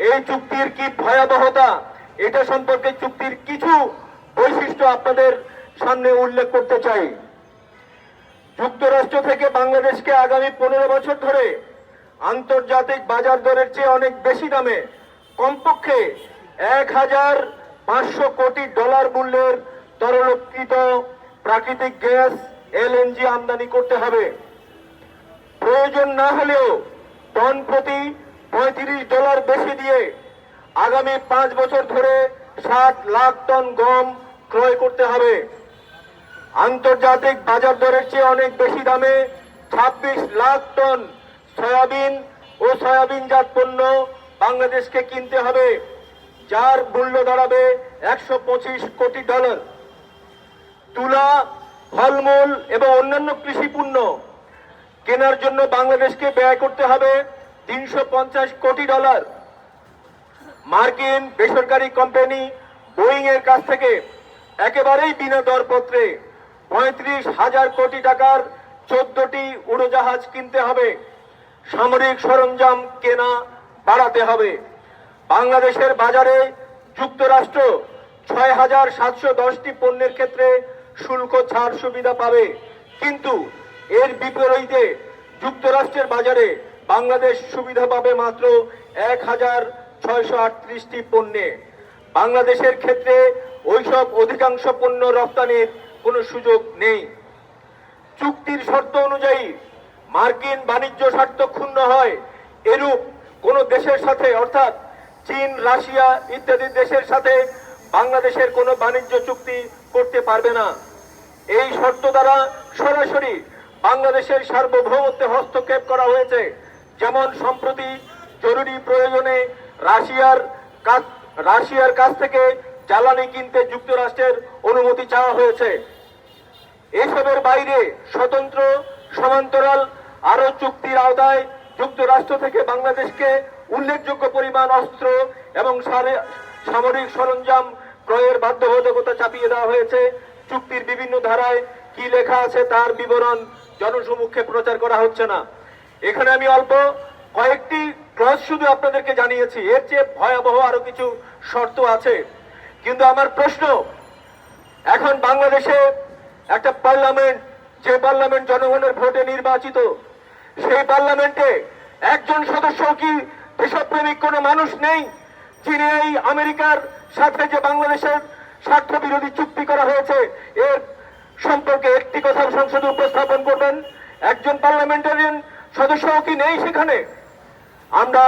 এই চুক্তির কি ভয়াবহতা, এটা সম্পর্কে চুক্তির কিছু বৈশিষ্ট্য আপনাদের সামনে উল্লেখ করতে চাই। যুক্তরাষ্ট্র থেকে বাংলাদেশকে আগামী 15 বছর ধরে আন্তর্জাতিক বাজার দরের চেয়ে অনেক বেশি দামে কমপক্ষে 1,500 কোটি ডলার মূল্যের তরলীকৃত প্রাকৃতিক গ্যাস এলএনজি আমদানি করতে হবে। প্রয়োজন না হলেও টন প্রতি $35 বেশি দিয়ে আগামী 5 বছর ধরে 60 লাখ টন গম ক্রয় করতে হবে। আন্তর্জাতিক বাজার দরের চেয়ে অনেক বেশি দামে 26 লাখ টন সয়াবিন ও সয়াবিনজাত পণ্য বাংলাদেশকে কিনতে হবে, যার মূল্য দাঁড়াবে $125 কোটি। তুলা, ফলমূল এবং অন্যান্য কৃষি পণ্য কেনার জন্য বাংলাদেশকে ব্যয় করতে হবে $350 কোটি। মার্কিন বেসরকারি কোম্পানি বোয়িং এর কাছ থেকে একেবারেই বিনা দরপত্রে 35,000 কোটি টাকার 14টি উড়োজাহাজ কিনতে হবে। সামরিক সরঞ্জাম কেনা বাড়াতে হবে। বাংলাদেশের বাজারে যুক্তরাষ্ট্র 6,710টি পণ্যের ক্ষেত্রে শুল্ক ছাড় সুবিধা পাবে, কিন্তু এর বিপরীতে যুক্তরাষ্ট্রের বাজারে বাংলাদেশ সুবিধা পাবে মাত্র 1,638টি পণ্যে। বাংলাদেশের ক্ষেত্রে ওইসব অধিকাংশ পণ্য রপ্তানির কোনো সুযোগ নেই। চুক্তির শর্ত অনুযায়ী মার্কিন বাণিজ্য স্বার্থ ক্ষুণ্ণ হয় এরূপ কোন দেশের সাথে, অর্থাৎ চীন, রাশিয়া ইত্যাদি দেশের সাথে বাংলাদেশের কোনো বাণিজ্য চুক্তি করতে পারবে না। এই শর্ত দ্বারা সরাসরি বাংলাদেশের সার্বভৌমত্বে হস্তক্ষেপ করা হয়েছে। যেমন সম্প্রতি জরুরি প্রয়োজনে রাশিয়ার কাছ থেকে জ্বালানি কিনতে যুক্তরাষ্ট্রের অনুমতি চাওয়া হয়েছে। এসবের বাইরে স্বতন্ত্র সমান্তরাল আরো চুক্তির আওতায় যুক্তরাষ্ট্র থেকে বাংলাদেশকে উল্লেখযোগ্য পরিমাণ অস্ত্র এবং সামরিক সরঞ্জাম ক্রয়ের বাধ্যবাধকতা চাপিয়ে দেওয়া হয়েছে। চুক্তির বিভিন্ন ধারায় কি লেখা আছে তার বিবরণ জনসমক্ষে প্রচার করা হচ্ছে না। এখানে আমি অল্প কয়েকটি ক্লজ শুধু আপনাদেরকে জানিয়েছি, এর চেয়ে ভয়াবহ আরো কিছু শর্ত আছে। কিন্তু আমার প্রশ্ন, এখন বাংলাদেশে একটা পার্লামেন্ট, যে পার্লামেন্ট জনগণের ভোটে নির্বাচিত, সেই পার্লামেন্টে একজন সদস্য কি দেশপ্রেমিক কোনো মানুষ নেই, যিনি এই আমেরিকার সাথে যে বাংলাদেশের স্বার্থ বিরোধী চুক্তি করা হয়েছে এর সম্পর্কে একটি কথা সংসদে উপস্থাপন করবেন? একজন পার্লামেন্টারিয়ান সদস্য কি নেই সেখানে? আমরা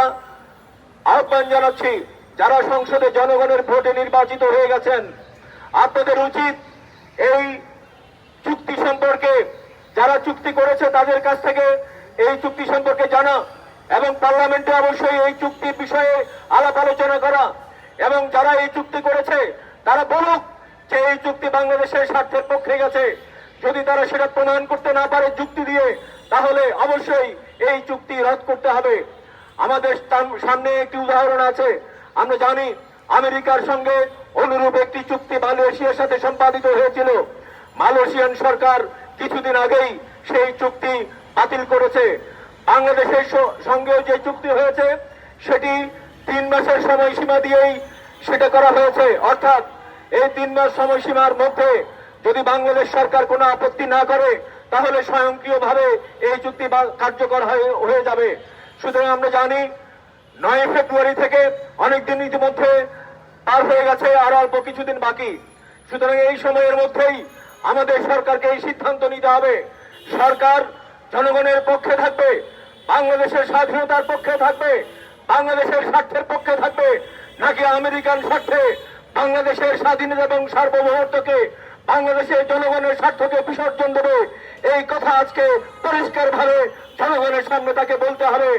আহ্বান জানাচ্ছি, যারা সংসদে জনগণের ভোটে নির্বাচিত হয়ে গেছেন, আপনাদের উচিত এই চুক্তি সম্পর্কে, যারা চুক্তি করেছে তাদের কাছ থেকে এই চুক্তি সম্পর্কে জানা এবং পার্লামেন্টে অবশ্যই এই চুক্তির বিষয়ে আলাপ আলোচনা করা, এবং যারা এই চুক্তি করেছে তারা বলুক যে এই চুক্তি বাংলাদেশের স্বার্থের পক্ষে গেছে। যদি তারা সেটা প্রমাণ করতে না পারে যুক্তি দিয়ে, তাহলে অবশ্যই এই চুক্তি রদ করতে হবে। আমাদের সামনে একটি উদাহরণ আছে। আমরা জানি আমেরিকার সঙ্গে অনুরূপ একটি চুক্তি মালয়েশিয়ার সাথে সম্পাদিত হয়েছিল। মালয়েশিয়ান সরকার কিছুদিন আগেই সেই চুক্তি বাতিল করেছে। বাংলাদেশের সঙ্গেও যে চুক্তি হয়েছে সেটি 3 মাসের সময়সীমা দিয়েই সেটা করা হয়েছে। অর্থাৎ এই 3 মাস সময়সীমার মধ্যে যদি বাংলাদেশ সরকার কোনো আপত্তি না করে, তাহলে স্বয়ংক্রিয়ভাবে এই চুক্তি কার্যকর হয়ে যাবে। সুতরাং আমরা জানি 9 ফেব্রুয়ারি থেকে অনেকদিন ইতিমধ্যে পার হয়ে গেছে, আর অল্প কিছুদিন বাকি। সুতরাং এই সময়ের মধ্যেই আমাদের সরকারকে এই সিদ্ধান্ত নিতে হবে। সরকার জনগণের পক্ষে থাকবে, বাংলাদেশের স্বাধীনতার পক্ষে থাকবে, বাংলাদেশের স্বার্থের পক্ষে থাকবে, নাকি আমেরিকান স্বার্থে বাংলাদেশের স্বাধীনতা এবং সার্বভৌমত্বকে, বাংলাদেশের জনগণের স্বার্থকে বিসর্জন দেবে। এই কথা আজকে পরিষ্কারভাবে জনগণের সামনে তাকে বলতে হবে।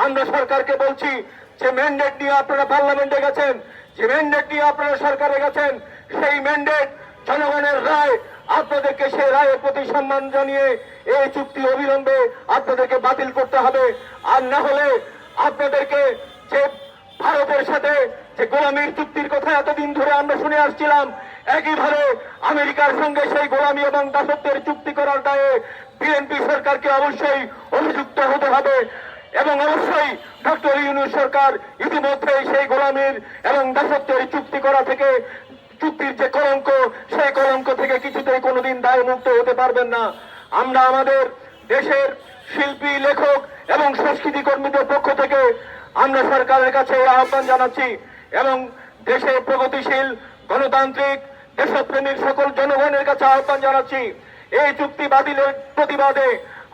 আমরা সরকারকে বলছি, যে ম্যান্ডেট নিয়ে আপনারা পার্লামেন্টে গেছেন, যে ম্যান্ডেট নিয়ে আপনারা সরকারে গেছেন, সেই ম্যান্ডেট জনগণের রায়, আপনাদেরকে সেই রায়ের প্রতি সম্মান জানিয়ে এই চুক্তি অবিলম্বে আপনাদেরকে বাতিল করতে হবে। আর না হলে আপনাদেরকে যে ভারতের সাথে যে গোলামীর চুক্তির কথা এতদিন ধরে আমরা শুনে আসছিলাম, একইভাবে আমেরিকার সঙ্গে সেই গোলামী এবং দাসত্বের চুক্তি করার দায়ে বিএনপি সরকারকে অবশ্যই অভিযুক্ত হতে হবে। এবং অবশ্যই ডক্টর ইউনূস সরকার ইতিমধ্যেই সেই গোলামীর এবং দাসত্বের চুক্তি করা থেকে চুক্তির যে কলঙ্ক সেই কলঙ্ক থেকে কিছুতেই কোনোদিন দায় মুক্ত হতে পারবেন না। আমরা আমাদের দেশের শিল্পী, লেখক এবং সংস্কৃতি কর্মীদের পক্ষ থেকে আমরা সরকারের কাছে এই আহ্বান জানাচ্ছি এবং দেশে প্রগতিশীল গণতান্ত্রিক দেশপ্রেমীর সকল জনগণের কাছে আহ্বান জানাচ্ছি, এই চুক্তি বাতিলের প্রতিবাদে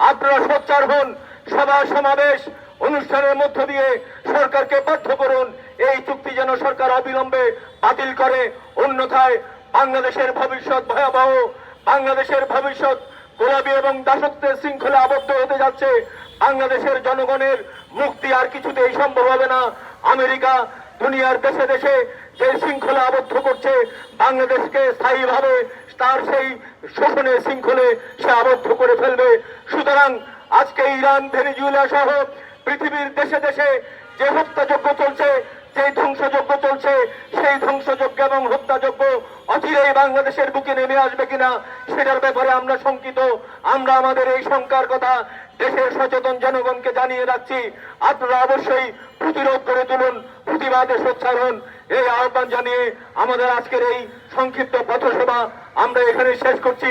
আপনারা সোচ্চার হন। সভা সমাবেশ অনুষ্ঠানের মধ্য দিয়ে সরকারকে বাধ্য করুন এই চুক্তি যেন সরকার অবিলম্বে বাতিল করে, অন্যথায় বাংলাদেশের ভবিষ্যৎ ভয়াবহ, বাংলাদেশের ভবিষ্যৎ গোলামী এবং দাসত্বের শৃঙ্খলে আবদ্ধ হতে যাচ্ছে। বাংলাদেশের জনগণের মুক্তি আর কিছুতেই সম্ভব হবে না। আমেরিকা দুনিয়ার দেশে দেশে যে শৃঙ্খলা আবদ্ধ করছে, বাংলাদেশকে স্থায়ীভাবে তার সেই শোষণের শৃঙ্খলে সে আবদ্ধ করে ফেলবে। সুতরাং আজকে ইরান, ভেনেজুয়েলা সহ পৃথিবীর দেশে দেশে যে হত্যাযজ্ঞ চলছে, যে ধ্বংসযজ্ঞ চলছে, সেই ধ্বংসযজ্ঞ এবং হত্যাযজ্ঞ অচিরেই বাংলাদেশের বুকে নেমে আসবে কিনা সেটার ব্যাপারে আমরা শঙ্কিত। আমরা আমাদের এই শঙ্কার কথা দেশের সচেতন জনগণকে জানিয়ে রাখছি। আপনারা অবশ্যই প্রতিরোধ করে তুলুন, প্রতিবাদে সোচ্চার হন। এই আহ্বান জানিয়ে আমাদের আজকের এই সংক্ষিপ্ত পথসভা আমরা এখানে শেষ করছি।